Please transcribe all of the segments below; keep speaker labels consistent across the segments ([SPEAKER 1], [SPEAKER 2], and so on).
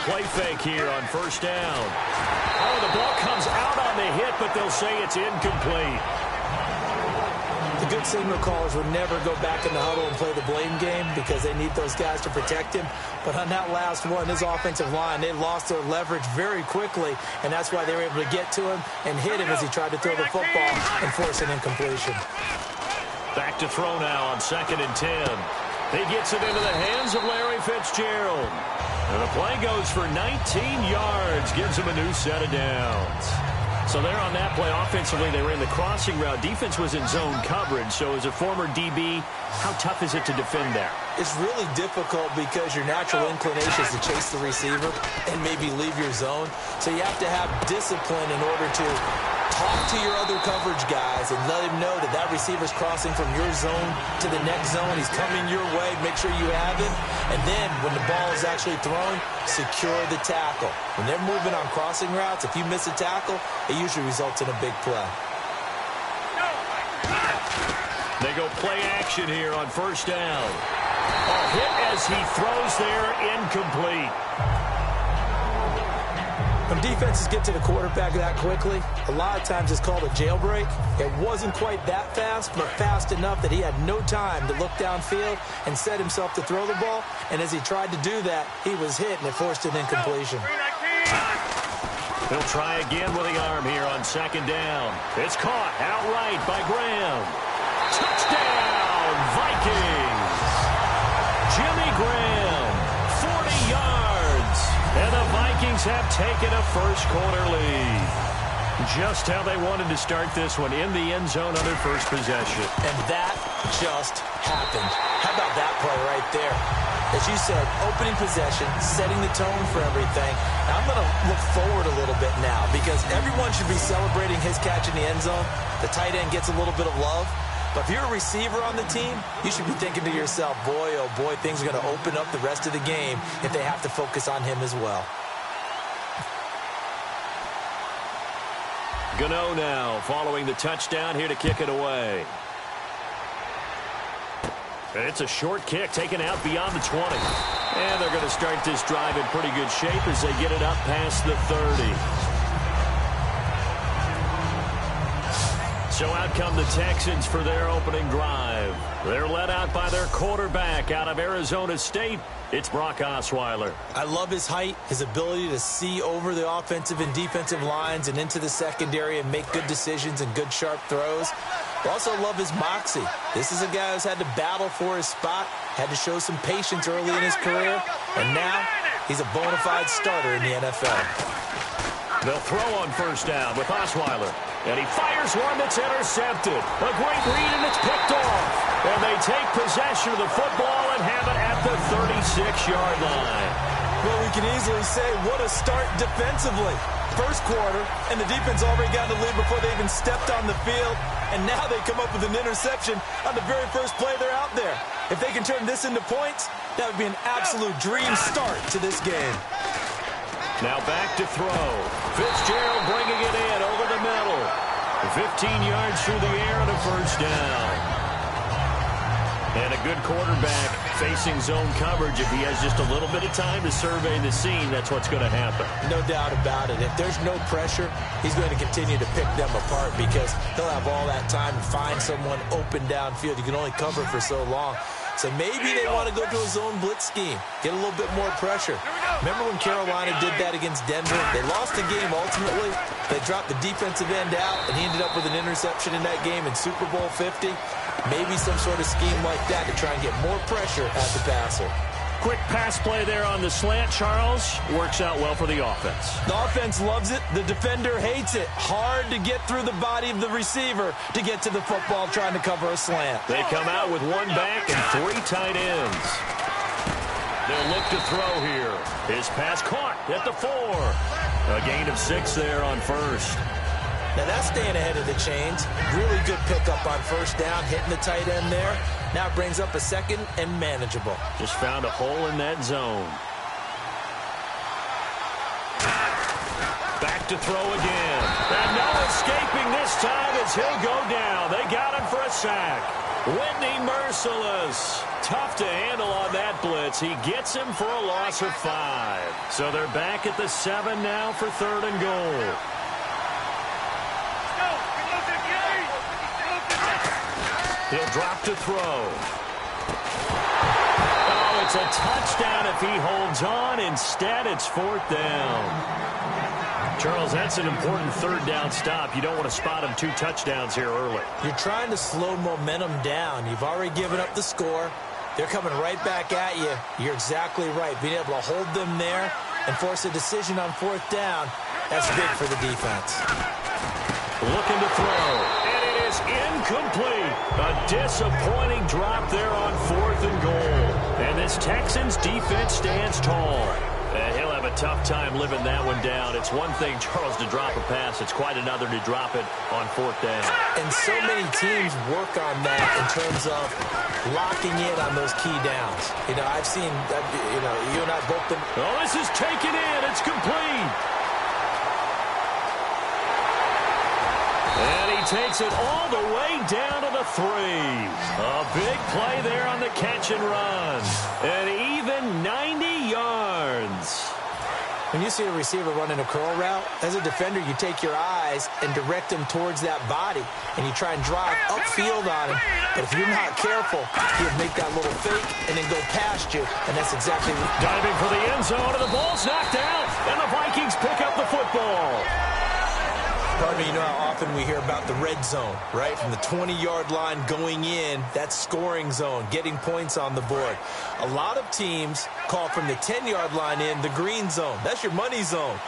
[SPEAKER 1] play fake here on first down. Oh, the ball comes out on the hit, but they'll say it's incomplete.
[SPEAKER 2] The good signal callers would never go back in the huddle and play the blame game because they need those guys to protect him. But on that last one, his offensive line, they lost their leverage very quickly, and that's why they were able to get to him and hit him as he tried to throw the football and force an incompletion.
[SPEAKER 1] Back to throw now on 2nd and 10. He gets it into the hands of Larry Fitzgerald. And the play goes for 19 yards, gives him a new set of downs. So there on that play, offensively, they ran the crossing route. Defense was in zone coverage. So as a former DB, how tough is it to defend there?
[SPEAKER 2] It's really difficult because your natural inclination is to chase the receiver and maybe leave your zone. So you have to have discipline in order to talk to your other coverage guys and let him know that that receiver's crossing from your zone to the next zone. He's coming your way. Make sure you have him. And then when the ball is actually thrown, secure the tackle. When they're moving on crossing routes, if you miss a tackle, it usually results in a big play.
[SPEAKER 1] They go play action here on first down. A hit as he throws there, incomplete.
[SPEAKER 2] When defenses get to the quarterback that quickly, a lot of times it's called a jailbreak. It wasn't quite that fast, but fast enough that he had no time to look downfield and set himself to throw the ball. And as he tried to do that, he was hit, and it forced an incompletion.
[SPEAKER 1] He'll try again with the arm here on 2nd down. It's caught outright by Graham. Touchdown, Vikings! Jimmy Graham, 40 yards. And the Vikings have taken a first-quarter lead. Just how they wanted to start this one, in the end zone on their first possession.
[SPEAKER 2] And that just happened. How about that play right there? As you said, opening possession, setting the tone for everything. Now I'm going to look forward a little bit now because everyone should be celebrating his catch in the end zone. The tight end gets a little bit of love. But if you're a receiver on the team, you should be thinking to yourself, boy, oh boy, things are going to open up the rest of the game if they have to focus on him as well.
[SPEAKER 1] Gano now following the touchdown here to kick it away. It's a short kick taken out beyond the 20. And they're going to start this drive in pretty good shape as they get it up past the 30. So out come the Texans for their opening drive. They're led out by their quarterback out of Arizona State. It's Brock Osweiler.
[SPEAKER 2] I love his height, his ability to see over the offensive and defensive lines and into the secondary and make good decisions and good sharp throws. I also love his moxie. This is a guy who's had to battle for his spot, had to show some patience early in his career, and now he's a bona fide starter in the NFL.
[SPEAKER 1] They'll throw on first down with Osweiler. And he fires one that's intercepted. A great read, and it's picked off. And they take possession of the football and have it at the 36-yard line.
[SPEAKER 2] Well, we can easily say what a start defensively. First quarter, and the defense already got the lead before they even stepped on the field. And now they come up with an interception on the very first play they're out there. If they can turn this into points, that would be an absolute dream start to this game.
[SPEAKER 1] Now back to throw. Fitzgerald bringing it in over the middle. 15 yards through the air and a first down. And a good quarterback facing zone coverage. If he has just a little bit of time to survey the scene, that's what's going to happen.
[SPEAKER 2] No doubt about it. If there's no pressure, he's going to continue to pick them apart because he'll have all that time to find someone open downfield. You can only cover for so long. So maybe they want to go to a zone blitz scheme, get a little bit more pressure. Remember when Carolina did that against Denver? They lost the game ultimately. They dropped the defensive end out, and he ended up with an interception in that game in Super Bowl 50. Maybe some sort of scheme like that to try and get more pressure at the passer.
[SPEAKER 1] Quick pass play there on the slant, Charles. Works out well for the offense.
[SPEAKER 2] The offense loves it. The defender hates it. Hard to get through the body of the receiver to get to the football trying to cover a slant.
[SPEAKER 1] They come out with one back and three tight ends. They'll look to throw here. His pass caught at the 4. A gain of 6 there on first.
[SPEAKER 2] Now that's staying ahead of the chains. Really good pickup on first down, hitting the tight end there. Now brings up a second and manageable.
[SPEAKER 1] Just found a hole in that zone. Back to throw again. And no escaping this time as he'll go down. They got him for a sack. Whitney Merciless tough to handle on that blitz. He gets him for a loss of 5. So they're back at the 7 now for 3rd and goal. He'll drop to throw. Oh, it's a touchdown if he holds on. Instead, it's 4th down. Charles, that's an important 3rd down stop. You don't want to spot him 2 touchdowns here early.
[SPEAKER 2] You're trying to slow momentum down. You've already given up the score. They're coming right back at you. You're exactly right. Being able to hold them there and force a decision on 4th down, that's big for the defense.
[SPEAKER 1] Looking to throw, and it is incomplete. A disappointing drop there on 4th and goal. And this Texans defense stands tall. And he'll have a tough time living that one down. It's one thing, Charles, to drop a pass. It's quite another to drop it on 4th down.
[SPEAKER 2] And so many teams work on that in terms of locking in on those key downs. You know, I've seen, you and I both been.
[SPEAKER 1] Oh, this is taken in. It's complete. And he takes it all the way down to the 3. A big play there on the catch and run. An even 90 yards.
[SPEAKER 2] When you see a receiver running a curl route, as a defender, you take your eyes and direct them towards that body, and you try and drive upfield on him. But if you're not careful, he'll make that little fake and then go past you, and that's exactly what...
[SPEAKER 1] Diving for the end zone, and the ball's knocked out, and the Vikings pick up the football.
[SPEAKER 2] Pardon me, you know how often we hear about the red zone, right? From the 20-yard line going in, that's scoring zone, getting points on the board. A lot of teams call from the 10-yard line in the green zone. That's your money zone.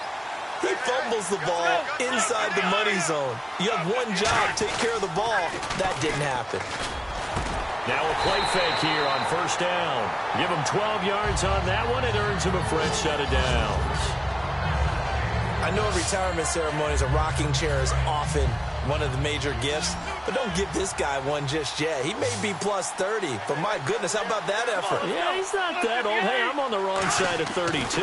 [SPEAKER 2] He fumbles the ball inside the money zone. You have one job, take care of the ball. That didn't happen.
[SPEAKER 1] Now a play fake here on 1st down. Give him 12 yards on that one. It earns him a fresh set of downs.
[SPEAKER 2] I know retirement ceremonies, a rocking chair is often one of the major gifts, but don't give this guy one just yet. He may be plus 30, but my goodness, how about that effort?
[SPEAKER 1] Yeah, he's not that old. Hey, I'm on the wrong side of 32.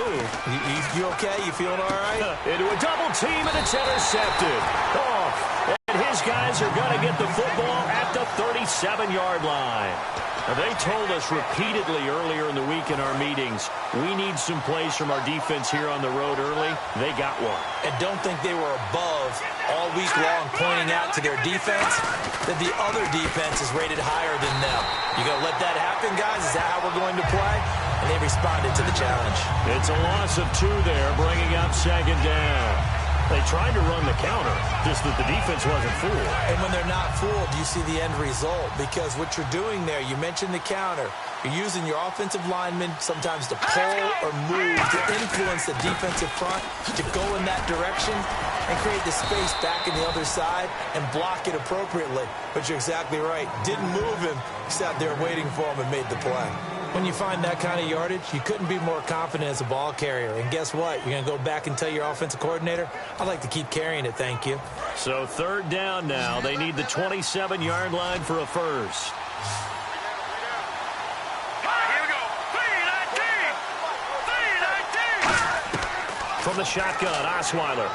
[SPEAKER 2] You okay? You feeling all right?
[SPEAKER 1] Into a double team, and it's intercepted. Oh, and his guys are going to get the football at the 37-yard line. Now, they told us repeatedly earlier in the week in our meetings, we need some plays from our defense here on the road early. They got one.
[SPEAKER 2] And don't think they were above all week long pointing out to their defense that the other defense is rated higher than them. You going to let that happen, guys? Is that how we're going to play? And they responded to the challenge.
[SPEAKER 1] It's a loss of 2 there, bringing up 2nd down. They tried to run the counter, just that the defense wasn't fooled.
[SPEAKER 2] And when they're not fooled, you see the end result. Because what you're doing there, you mentioned the counter. You're using your offensive linemen sometimes to pull or move, to influence the defensive front, to go in that direction and create the space back in the other side and block it appropriately. But you're exactly right. Didn't move him. He sat there waiting for him and made the play. When you find that kind of yardage, you couldn't be more confident as a ball carrier. And guess what? You're going to go back and tell your offensive coordinator, I'd like to keep carrying it, thank you.
[SPEAKER 1] So 3rd down now. They need the 27-yard line for a first. From the shotgun, Osweiler.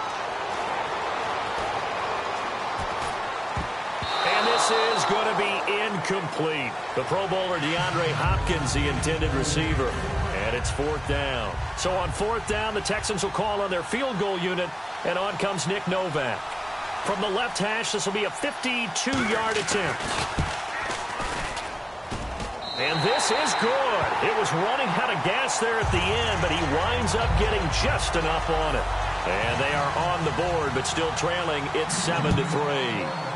[SPEAKER 1] And this is going to be incomplete. The Pro Bowler DeAndre Hopkins, the intended receiver. And it's 4th down. So on 4th down, the Texans will call on their field goal unit, and on comes Nick Novak. From the left hash, this will be a 52-yard attempt. And this is good. It was running out of gas there at the end, but he winds up getting just enough on it. And they are on the board, but still trailing. It's 7-3.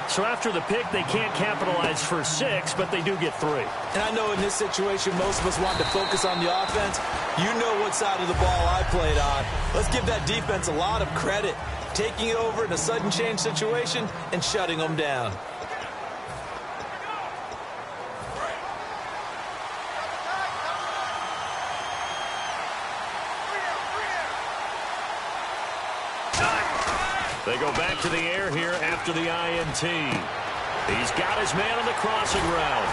[SPEAKER 1] So after the pick, they can't capitalize for 6, but they do get 3.
[SPEAKER 2] And I know in this situation, most of us want to focus on the offense. You know what side of the ball I played on. Let's give that defense a lot of credit. Taking it over in a sudden change situation and shutting them down.
[SPEAKER 1] They go back to the air here after the INT. He's got his man on the crossing route.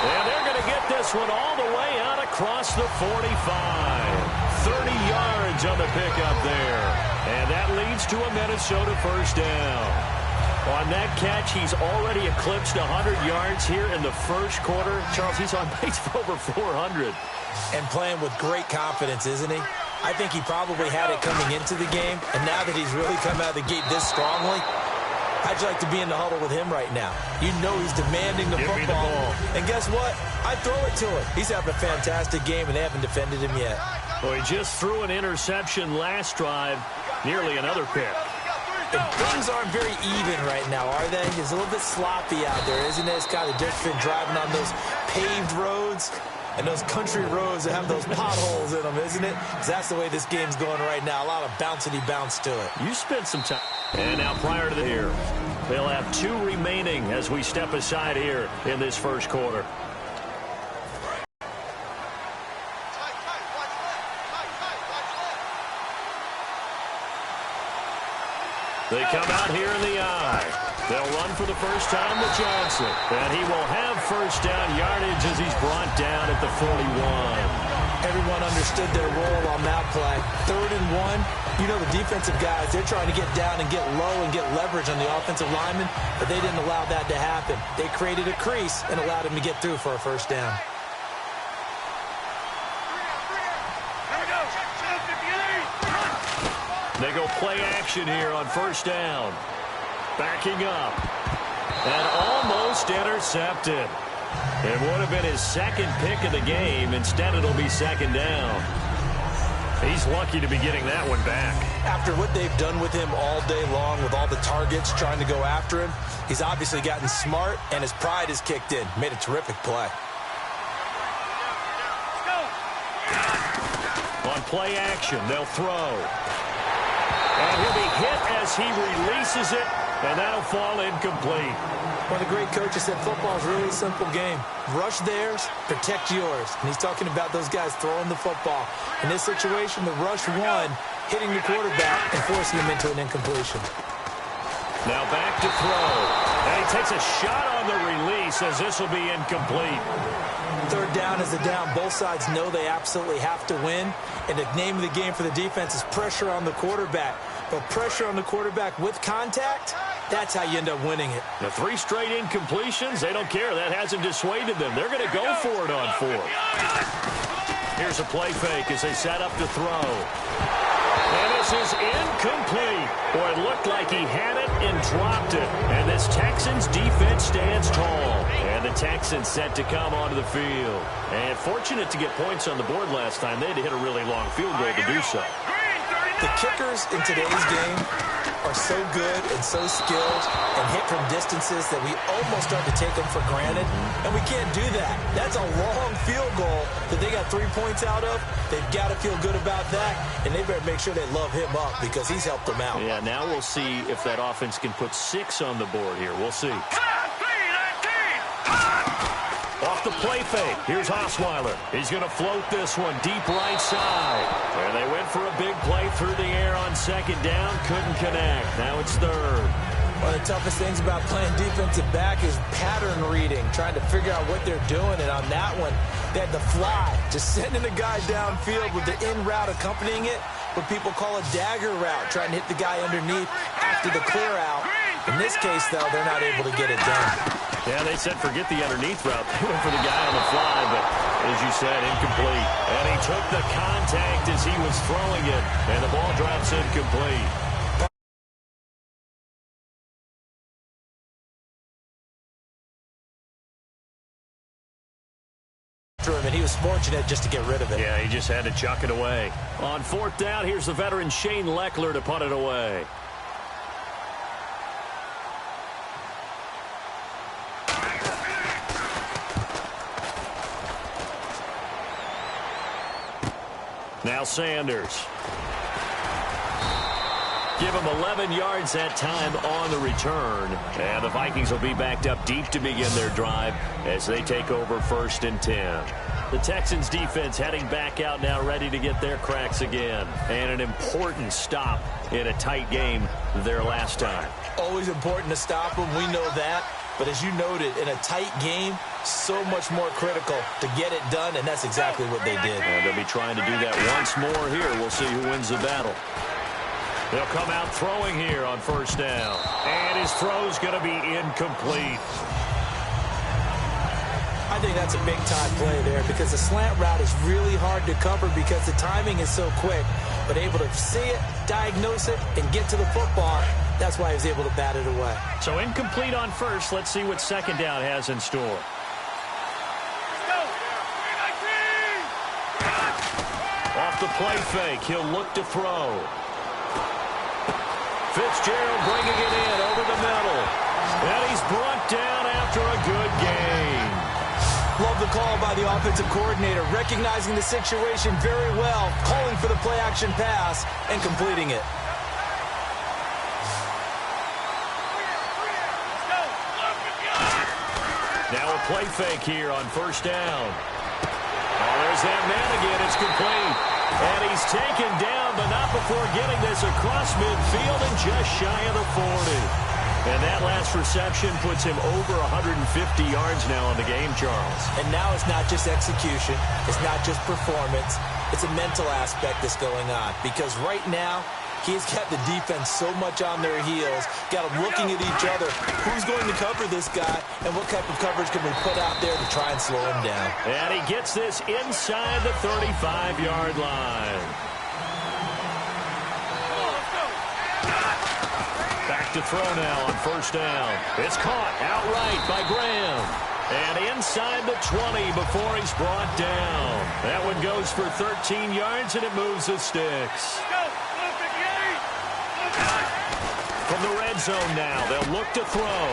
[SPEAKER 1] And they're going to get this one all the way out across the 45. 30 yards on the pickup there. And that leads to a Minnesota 1st down. On that catch, he's already eclipsed 100 yards here in the first quarter. Charles, he's on pace for over 400.
[SPEAKER 2] And playing with great confidence, isn't he? I think he probably had it coming into the game, and now that he's really come out of the gate this strongly, how'd you like to be in the huddle with him right now? You know he's demanding the football.
[SPEAKER 1] Me the ball.
[SPEAKER 2] And guess what? I throw it to him. He's having a fantastic game, and they haven't defended him yet.
[SPEAKER 1] Well, he just threw an interception last drive, nearly another pick.
[SPEAKER 2] And things aren't very even right now, are they? It's a little bit sloppy out there, isn't it? It's kind of different driving on those paved roads and those country roads that have those potholes in them, isn't it? 'Cause that's the way this game's going right now. A lot of bouncy bounce to it.
[SPEAKER 1] You spent some time. And now prior to the here, they'll have 2 remaining as we step aside here in this first quarter. They come out here in the eye. They'll run for the first time with Johnson. And he will have first down yardage as he's brought down at the 41.
[SPEAKER 2] Everyone understood their role on that play. 3rd and 1. You know the defensive guys, they're trying to get down and get low and get leverage on the offensive lineman, but they didn't allow that to happen. They created a crease and allowed him to get through for a first down.
[SPEAKER 1] They go play action here on first down. Backing up. And almost intercepted. It would have been his second pick of the game. Instead, it'll be second down. He's lucky to be getting that one back.
[SPEAKER 2] After what they've done with him all day long with all the targets trying to go after him, he's obviously gotten smart, and his pride has kicked in. Made a terrific play.
[SPEAKER 1] On play action, they'll throw. And he'll be hit as he releases it, and that'll fall incomplete.
[SPEAKER 2] One of the great coaches said football is really a simple game. Rush theirs, protect yours. And he's talking about those guys throwing the football. In this situation, the rush won, hitting the quarterback and forcing him into an incompletion.
[SPEAKER 1] Now back to throw. And he takes a shot on the release as this will be incomplete.
[SPEAKER 2] 3rd down is a down. Both sides know they absolutely have to win. And the name of the game for the defense is pressure on the quarterback. But pressure on the quarterback with contact, that's how you end up winning it.
[SPEAKER 1] The 3 straight incompletions, they don't care. That hasn't dissuaded them. They're going to go for it on 4th. Here's a play fake as they set up to throw. And this is incomplete. Boy, it looked like he had it and dropped it. And this Texans defense stands tall. And the Texans set to come onto the field. And fortunate to get points on the board last time. They had to hit a really long field goal to do so.
[SPEAKER 2] The kickers in today's game are so good and so skilled and hit from distances that we almost start to take them for granted, and we can't do that. That's a long field goal that they got 3 points out of. They've got to feel good about that, and they better make sure they love him up because he's helped them out.
[SPEAKER 1] Yeah, now we'll see if that offense can put 6 on the board here. We'll see. Off the play fake. Here's Osweiler. He's going to float this one deep right side. And they went for a big play through the air on second down. Couldn't connect. Now it's 3rd.
[SPEAKER 2] One of the toughest things about playing defensive back is pattern reading, trying to figure out what they're doing. And on that one, they had to fly, just sending a guy downfield with the in route accompanying it, what people call a dagger route, trying to hit the guy underneath after the clear out. In this case, though, they're not able to get it done.
[SPEAKER 1] Yeah, they said forget the underneath route. They went for the guy on the fly, but as you said, incomplete. And he took the contact as he was throwing it, and the ball drops incomplete.
[SPEAKER 2] And he was fortunate just to get rid of it.
[SPEAKER 1] Yeah, he just had to chuck it away. On 4th down, here's the veteran Shane Leckler to punt it away. Now Sanders. Give him 11 yards that time on the return. And the Vikings will be backed up deep to begin their drive as they take over 1st and 10. The Texans defense heading back out now, ready to get their cracks again. And an important stop in a tight game their last time.
[SPEAKER 2] Always important to stop them. We know that. But as you noted, in a tight game, so much more critical to get it done, and that's exactly what they did.
[SPEAKER 1] And they'll be trying to do that once more here. We'll see who wins the battle. They'll come out throwing here on first down. And his throw's going to be incomplete.
[SPEAKER 2] I think that's a big-time play there because the slant route is really hard to cover because the timing is so quick. But able to see it, diagnose it, and get to the football, that's why he was able to bat it away.
[SPEAKER 1] So incomplete on first. Let's see what second down has in store. Off the play fake, he'll look to throw. Fitzgerald bringing it in over the middle. And he's brought down after a good gain.
[SPEAKER 2] Love the call by the offensive coordinator, recognizing the situation very well, calling for the play-action pass, and completing it.
[SPEAKER 1] Now a play fake here on first down. Oh, there's that man again. It's complete. And he's taken down, but not before getting this across midfield and just shy of the 40. And that last reception puts him over 150 yards now on the game, Charles.
[SPEAKER 2] And now it's not just execution. It's not just performance. It's a mental aspect that's going on. Because right now, he's got the defense so much on their heels, got them looking at each other. Who's going to cover this guy, and what type of coverage can we put out there to try and slow him down?
[SPEAKER 1] And he gets this inside the 35-yard line. Back to throw now on first down. It's caught outright by Graham. And inside the 20 before he's brought down. That one goes for 13 yards, and it moves the sticks. From the red zone now, they'll look to throw.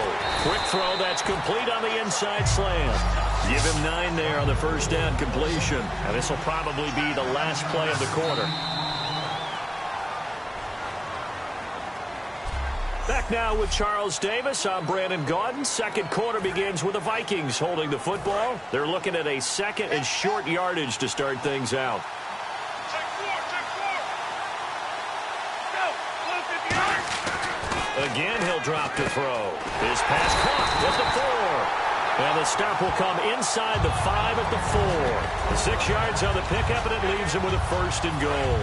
[SPEAKER 1] Quick throw that's complete on the inside slant. Give him 9 there on the first down completion. And this will probably be the last play of the quarter. Back now with Charles Davis. I'm Brandon Gaudin. Second quarter begins with the Vikings holding the football. They're looking at a second and short yardage to start things out. Again, he'll drop to throw. His pass caught at the 4. And the stop will come inside the 5 at the 4. The 6 yards on the pickup, and it leaves him with a first and goal.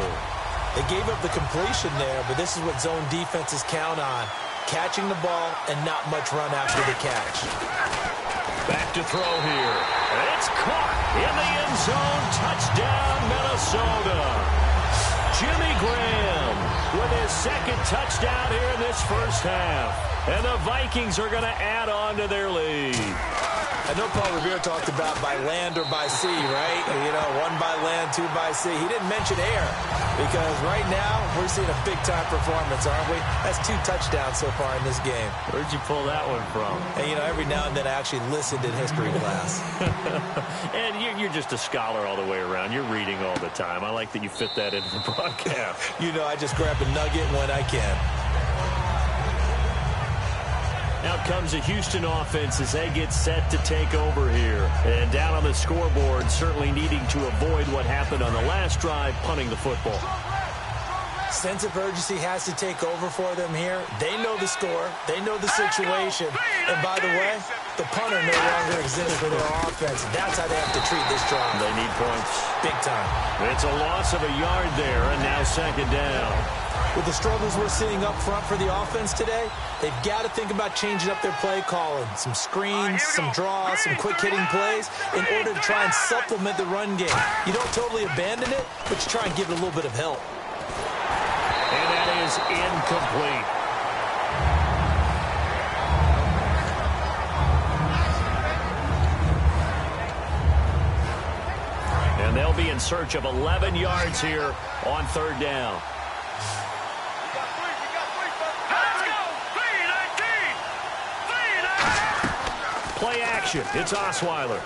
[SPEAKER 2] They gave up the completion there, but this is what zone defenses count on. Catching the ball and not much run after the catch.
[SPEAKER 1] Back to throw here. And it's caught in the end zone. Touchdown, Minnesota. Jimmy Graham with his second touchdown here in this first half. And the Vikings are going to add on to their lead.
[SPEAKER 2] I know Paul Revere talked about by land or by sea, right? You know, 1 by land, 2 by sea. He didn't mention air because right now we're seeing a big-time performance, aren't we? That's 2 touchdowns so far in this game.
[SPEAKER 1] Where'd you pull that one from?
[SPEAKER 2] And, you know, every now and then I actually listened in history class.
[SPEAKER 1] And you're just a scholar all the way around. You're reading all the time. I like that you fit that into the broadcast.
[SPEAKER 2] You know, I just grab a nugget when I can.
[SPEAKER 1] Out comes the Houston offense as they get set to take over here. And down on the scoreboard, certainly needing to avoid what happened on the last drive, punting the football.
[SPEAKER 2] Sense of urgency has to take over for them here. They know the score. They know the situation. And by the way, the punter no longer exists for their offense. That's how they have to treat this drive.
[SPEAKER 1] They need points.
[SPEAKER 2] Big time.
[SPEAKER 1] It's a loss of a yard there, and now second down.
[SPEAKER 2] With the struggles we're seeing up front for the offense today, they've got to think about changing up their play calling. Some screens, some draws, some quick-hitting plays in order to try and supplement the run game. You don't totally abandon it, but you try and give it a little bit of help.
[SPEAKER 1] And that is incomplete. And they'll be in search of 11 yards here on third down. Play action. It's Osweiler.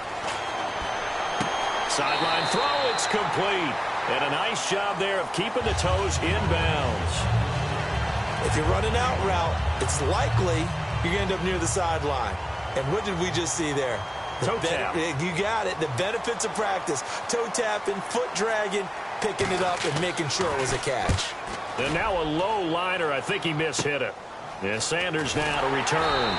[SPEAKER 1] Sideline throw. It's complete. And a nice job there of keeping the toes inbounds.
[SPEAKER 2] If you're running out route, it's likely you're going to end up near the sideline. And what did we just see there?
[SPEAKER 1] Toe tap.
[SPEAKER 2] You got it. The benefits of practice. Toe tapping, foot dragging, picking it up, and making sure it was a catch.
[SPEAKER 1] And now a low liner. I think he mishit it. And Sanders now to return.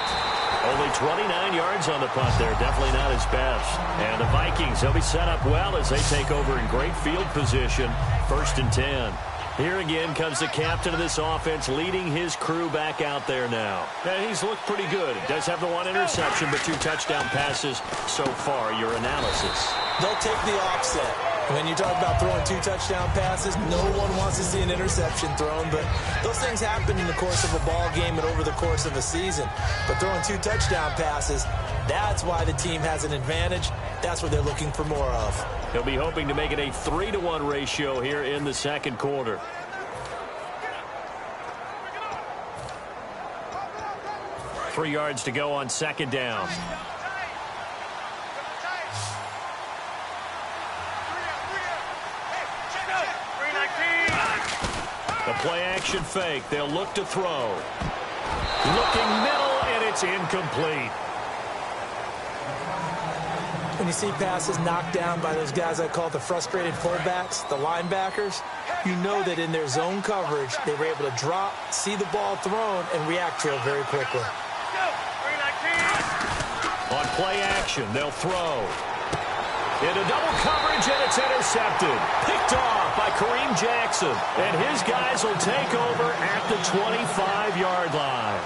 [SPEAKER 1] Only 29 yards on the punt there. Definitely not his best. And the Vikings, they'll be set up well as they take over in great field position. 1st and 10. Here again comes the captain of this offense, leading his crew back out there now. And he's looked pretty good. Does have the one interception, but 2 touchdown passes so far. Your analysis?
[SPEAKER 2] They'll take the offset. When you talk about throwing 2 touchdown passes, no one wants to see an interception thrown, but those things happen in the course of a ball game and over the course of a season. But throwing 2 touchdown passes, that's why the team has an advantage. That's what they're looking for more of.
[SPEAKER 1] He'll be hoping to make it a 3-to-1 ratio here in the second quarter. Three yards to go on second down. The play-action fake. They'll look to throw. Looking middle, and it's incomplete.
[SPEAKER 2] When you see passes knocked down by those guys I call the frustrated fullbacks, the linebackers, you know that in their zone coverage, they were able to drop, see the ball thrown, and react to it very quickly.
[SPEAKER 1] On play action, they'll throw. Into double coverage, and it's intercepted. Picked off by Kareem Jackson. And his guys will take over at the 25-yard line.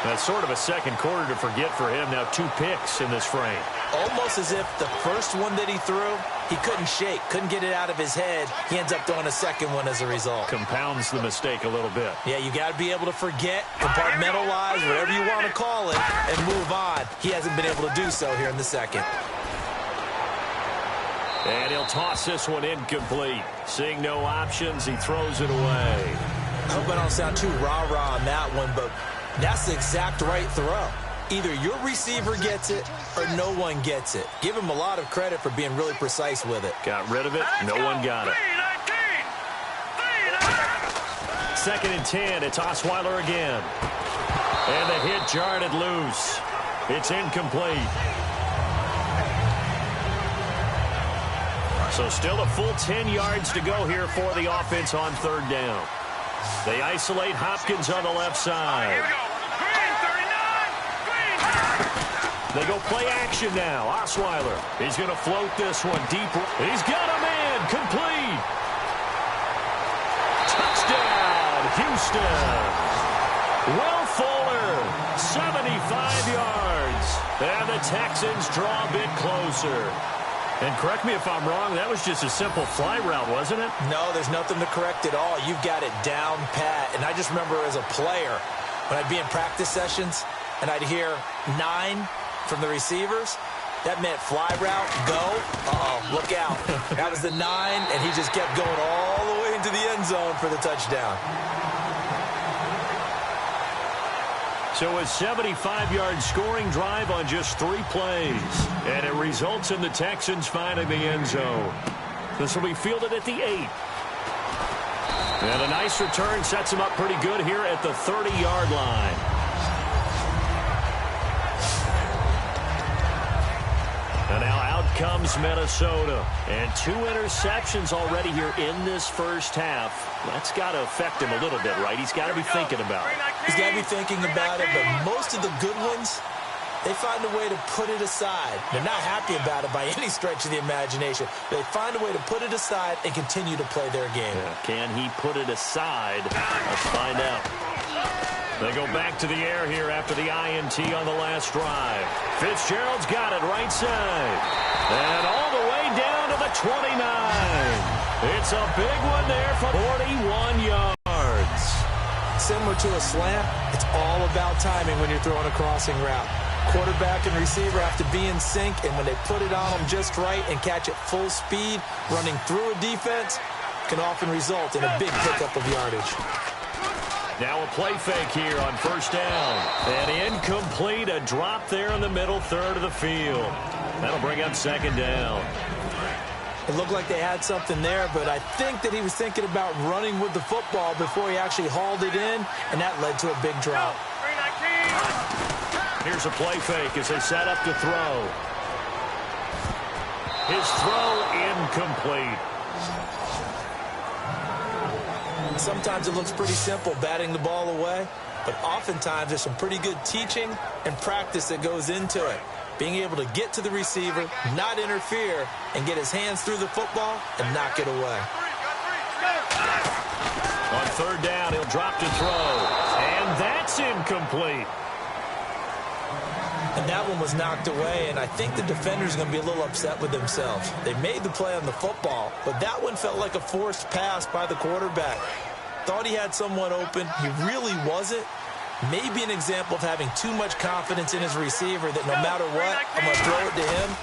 [SPEAKER 1] That's sort of a second quarter to forget for him. Now 2 picks in this frame.
[SPEAKER 2] Almost as if the first one that he threw, he couldn't shake, couldn't get it out of his head. He ends up throwing a second one as a result.
[SPEAKER 1] Compounds the mistake a little bit.
[SPEAKER 2] Yeah, you got to be able to forget, compartmentalize, whatever you want to call it, and move on. He hasn't been able to do so here in the second.
[SPEAKER 1] And he'll toss this one incomplete. Seeing no options, he throws it away.
[SPEAKER 2] I hope I don't sound too rah-rah on that one, but that's the exact right throw. Either your receiver gets it or no one gets it. Give him a lot of credit for being really precise with it.
[SPEAKER 1] Got rid of it. No one got it. 2nd and 10. It's Osweiler again. And the hit jarred it loose. It's incomplete. So still a full 10 yards to go here for the offense on 3rd down. They isolate Hopkins on the left side. They go play action now. Osweiler. He's going to float this one deep. He's got a man. Complete. Touchdown, Houston. Will Fuller, 75 yards. And the Texans draw a bit closer. And correct me if I'm wrong, that was just a simple fly route, wasn't it?
[SPEAKER 2] No, there's nothing to correct at all. You've got it down pat. And I just remember as a player, when I'd be in practice sessions and I'd hear 9 from the receivers, that meant fly route, go. Uh-oh, look out. That was the 9, and he just kept going all the way into the end zone for the touchdown.
[SPEAKER 1] So a 75-yard scoring drive on just 3 plays. And it results in the Texans finding the end zone. This will be fielded at the 8. And a nice return sets him up pretty good here at the 30-yard line. And now out comes Minnesota. And 2 interceptions already here in this first half. That's got to affect him a little bit, right? He's got to be thinking about it.
[SPEAKER 2] He's got to be thinking about it, but most of the good ones, they find a way to put it aside. They're not happy about it by any stretch of the imagination. They find a way to put it aside and continue to play their game.
[SPEAKER 1] Yeah, can he put it aside? Let's find out. They go back to the air here after the INT on the last drive. Fitzgerald's got it right side. And all the way down to the 29. It's a big one there for 41 yards.
[SPEAKER 2] Similar to a slant, it's all about timing when you're throwing a crossing route. Quarterback and receiver have to be in sync, and when they put it on them just right and catch it full speed, running through a defense can often result in a big pickup of yardage.
[SPEAKER 1] Now a play fake here on 1st down. And incomplete, a drop there in the middle third of the field. That'll bring up 2nd down.
[SPEAKER 2] It looked like they had something there, but I think that he was thinking about running with the football before he actually hauled it in, and that led to a big drop.
[SPEAKER 1] Here's a play fake as they set up to throw. His throw incomplete.
[SPEAKER 2] Sometimes it looks pretty simple, batting the ball away, but oftentimes there's some pretty good teaching and practice that goes into it. Being able to get to the receiver, not interfere, and get his hands through the football and knock it away.
[SPEAKER 1] third down, he'll drop to throw. And that's incomplete.
[SPEAKER 2] And that one was knocked away, and I think the defender's going to be a little upset with themselves. They made the play on the football, but that one felt like a forced pass by the quarterback. Thought he had someone open. He really wasn't. Maybe an example of having too much confidence in his receiver that no matter what, I'm going to throw it to him.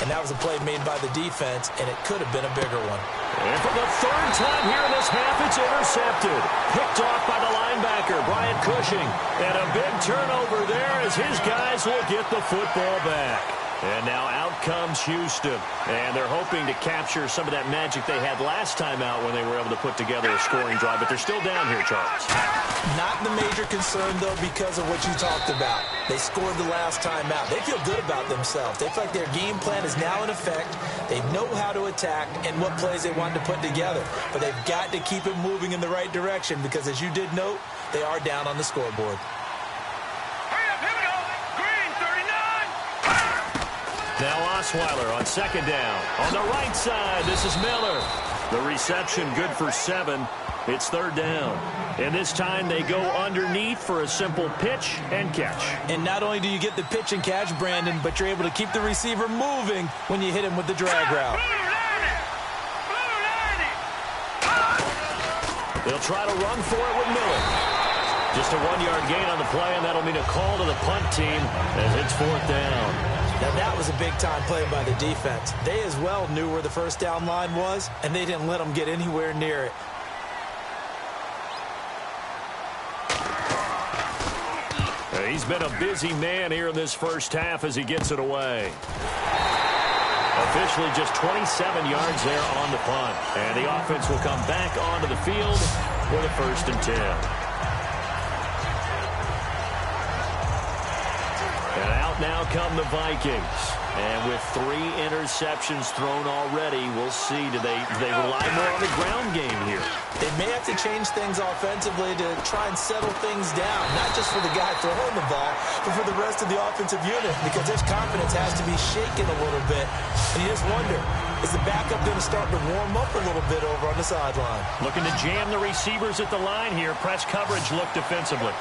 [SPEAKER 2] And that was a play made by the defense, and it could have been a bigger one.
[SPEAKER 1] And for the third time here in this half, it's intercepted. Picked off by the linebacker, Brian Cushing. And a big turnover there as his guys will get the football back. And now out comes Houston. And they're hoping to capture some of that magic they had last time out when they were able to put together a scoring drive. But they're still down here, Charles.
[SPEAKER 2] Not the major concern, though, because of what you talked about. They scored the last time out. They feel good about themselves. They feel like their game plan is now in effect. They know how to attack and what plays they want to put together. But they've got to keep it moving in the right direction because, as you did note, they are down on the scoreboard.
[SPEAKER 1] Now Osweiler on second down. On the right side, this is Miller. The reception good for 7. It's third down. And this time they go underneath for a simple pitch and catch.
[SPEAKER 2] And not only do you get the pitch and catch, Brandon, but you're able to keep the receiver moving when you hit him with the drag route.
[SPEAKER 1] They'll try to run for it with Miller. Just a 1-yard gain on the play, and that'll mean a call to the punt team as it's fourth down.
[SPEAKER 2] Now, that was a big-time play by the defense. They as well knew where the first down line was, and they didn't let them get anywhere near it.
[SPEAKER 1] He's been a busy man here in this first half as he gets it away. Officially just 27 yards there on the punt. And the offense will come back onto the field with a 1st and 10. And out now come the Vikings. And with 3 interceptions thrown already, we'll see. Do they rely more on the ground game here?
[SPEAKER 2] They may have to change things offensively to try and settle things down, not just for the guy throwing the ball, but for the rest of the offensive unit, because his confidence has to be shaken a little bit. And you just wonder, is the backup going to start to warm up a little bit over on the sideline?
[SPEAKER 1] Looking to jam the receivers at the line here. Press coverage look defensively.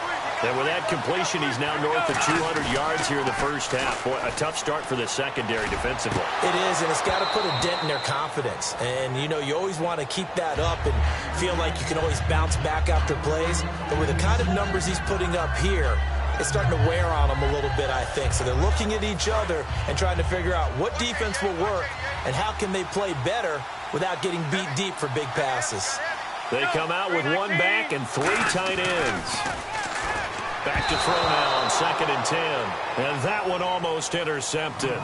[SPEAKER 1] And with that completion, he's now north of 200 yards here in the first half. Boy, a tough start for the secondary defensively.
[SPEAKER 2] It is, and it's got to put a dent in their confidence. And, you know, you always want to keep that up and feel like you can always bounce back after plays. But with the kind of numbers he's putting up here, it's starting to wear on them a little bit, I think. So they're looking at each other and trying to figure out what defense will work and how can they play better without getting beat deep for big passes.
[SPEAKER 1] They come out with 1 back and 3 tight ends. Back to throw now on 2nd and 10. And that one almost intercepted.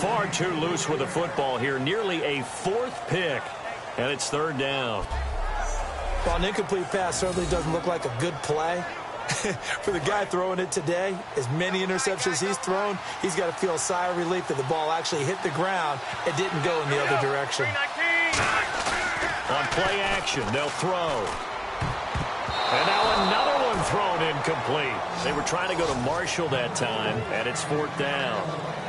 [SPEAKER 1] Far too loose with the football here. Nearly a 4th pick. And it's 3rd down.
[SPEAKER 2] Well, an incomplete pass certainly doesn't look like a good play. For the guy throwing it today, as many interceptions he's thrown, he's got to feel a sigh of relief that the ball actually hit the ground. It didn't go in the other direction.
[SPEAKER 1] On play action, they'll throw. And now another one thrown incomplete. They were trying to go to Marshall that time, and it's 4th down.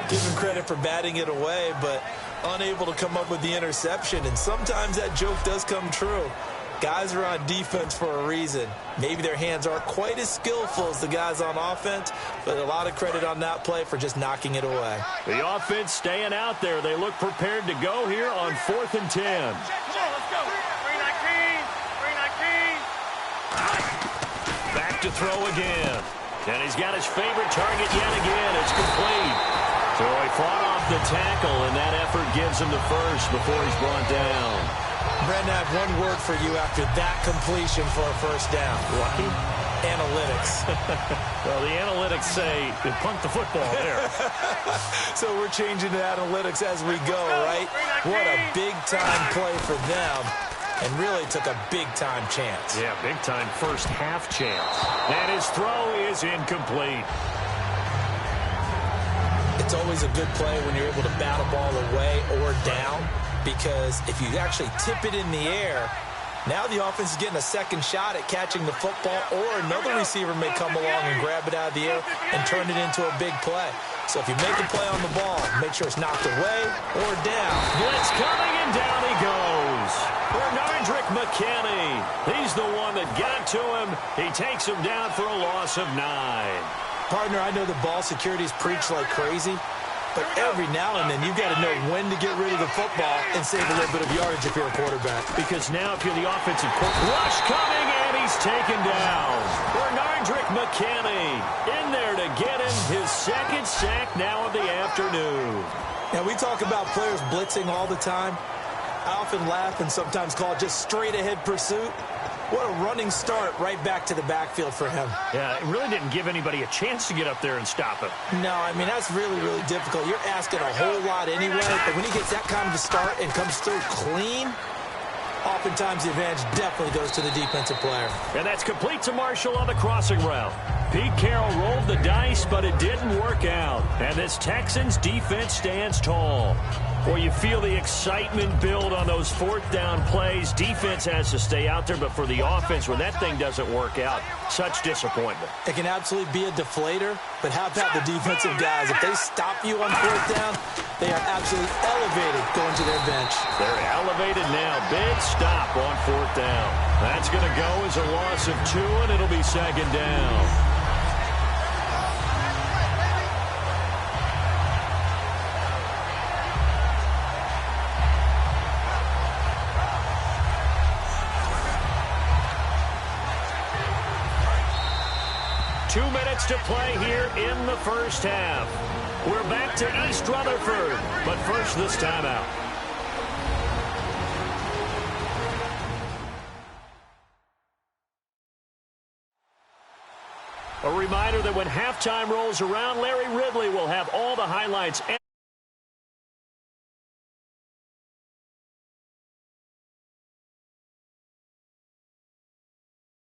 [SPEAKER 2] Give him credit for batting it away, but unable to come up with the interception. And sometimes that joke does come true. Guys are on defense for a reason. Maybe their hands aren't quite as skillful as the guys on offense, but a lot of credit on that play for just knocking it away.
[SPEAKER 1] The offense staying out there. They look prepared to go here on 4th and 10.
[SPEAKER 3] Come on, let's go. 319, 319.
[SPEAKER 1] Back to throw again. And he's got his favorite target yet again. It's complete. So he fought off the tackle, and that effort gives him the first before he's brought down.
[SPEAKER 2] Brandon, I have one word for you after that completion for a first down.
[SPEAKER 1] Lucky?
[SPEAKER 2] Analytics.
[SPEAKER 1] Well, the analytics say punt the football there.
[SPEAKER 2] So we're changing to analytics as we go, right? What a big-time play for them, and really took a big-time chance.
[SPEAKER 1] Yeah, big-time first half chance. And his throw is incomplete.
[SPEAKER 2] It's always a good play when you're able to bat a ball away or down, because if you actually tip it in the air, now the offense is getting a second shot at catching the football, or another receiver may come along and grab it out of the air and turn it into a big play. So if you make a play on the ball, make sure it's knocked away or down.
[SPEAKER 1] Blitz coming, and down he goes. Bernardrick McKinney. He's the one that got to him. He takes him down for a loss of 9.
[SPEAKER 2] Partner, I know the ball security's preached like crazy, but every now and then you've got to know when to get rid of the football and save a little bit of yardage if you're a quarterback.
[SPEAKER 1] Because now if you're the offensive coordinator, rush coming, and he's taken down. Bernardrick McKinney in there to get him his second sack now of the afternoon.
[SPEAKER 2] Now, we talk about players blitzing all the time. I often laugh and sometimes call it just straight-ahead pursuit. What a running start right back to the backfield for him.
[SPEAKER 1] Yeah, it really didn't give anybody a chance to get up there and stop him.
[SPEAKER 2] No, I mean, that's really, really difficult. You're asking a whole lot anyway, but when he gets that kind of a start and comes through clean, oftentimes the advantage definitely goes to the defensive player.
[SPEAKER 1] And that's complete to Marshall on the crossing route. Pete Carroll rolled the dice, but it didn't work out. And this Texans defense stands tall. Boy, you feel the excitement build on those fourth down plays. Defense has to stay out there, but for the offense, when that thing doesn't work out, such disappointment.
[SPEAKER 2] It can absolutely be a deflator, but how about the defensive guys? If they stop you on fourth down, they are absolutely elevated going to their bench.
[SPEAKER 1] They're elevated now. Big stop on fourth down. That's going to go as a loss of 2, and it'll be second down. To play here in the first half. We're back to East Rutherford, but first this timeout. A reminder that when halftime rolls around, Larry Ridley will have all the highlights.